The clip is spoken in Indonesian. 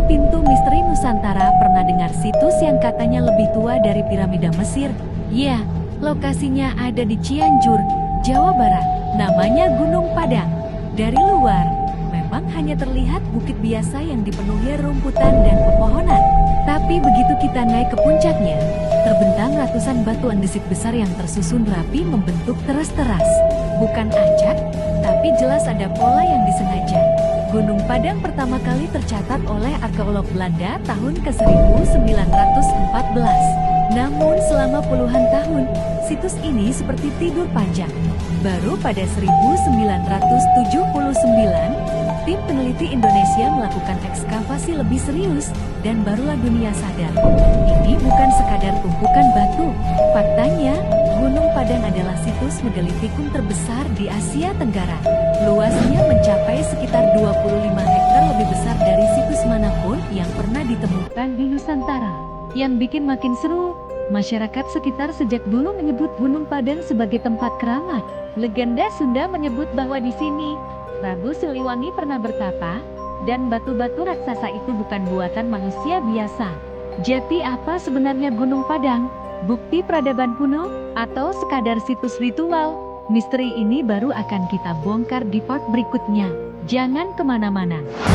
Pintu Misteri Nusantara. Pernah dengar situs yang katanya lebih tua dari piramida Mesir? Ya, lokasinya ada di Cianjur, Jawa Barat. Namanya Gunung Padang. Dari luar, memang hanya terlihat bukit biasa yang dipenuhi rumputan dan pepohonan. Tapi begitu kita naik ke puncaknya, terbentang ratusan batu andesit besar yang tersusun rapi membentuk teras-teras. Bukan acak, tapi jelas ada pola yang disengaja. Gunung Padang pertama kali tercatat oleh arkeolog Belanda tahun ke-1914. Namun selama puluhan tahun, situs ini seperti tidur panjang. Baru pada 1979, tim peneliti Indonesia melakukan ekskavasi lebih serius, dan barulah dunia sadar. Ini bukan sekadar tumpukan batu. Faktanya, Gunung Padang adalah situs megalitikum terbesar di Asia Tenggara. Luasnya mencapai sekitar 25 hektar, lebih besar dari situs manapun yang pernah ditemukan di Nusantara. Yang bikin makin seru, masyarakat sekitar sejak dulu menyebut Gunung Padang sebagai tempat keramat. Legenda Sunda menyebut bahwa di sini Prabu Siliwangi pernah bertapa, dan batu-batu raksasa itu bukan buatan manusia biasa. Jadi apa sebenarnya Gunung Padang? Bukti peradaban kuno, atau sekadar situs ritual? Misteri ini baru akan kita bongkar di part berikutnya. Jangan kemana-mana.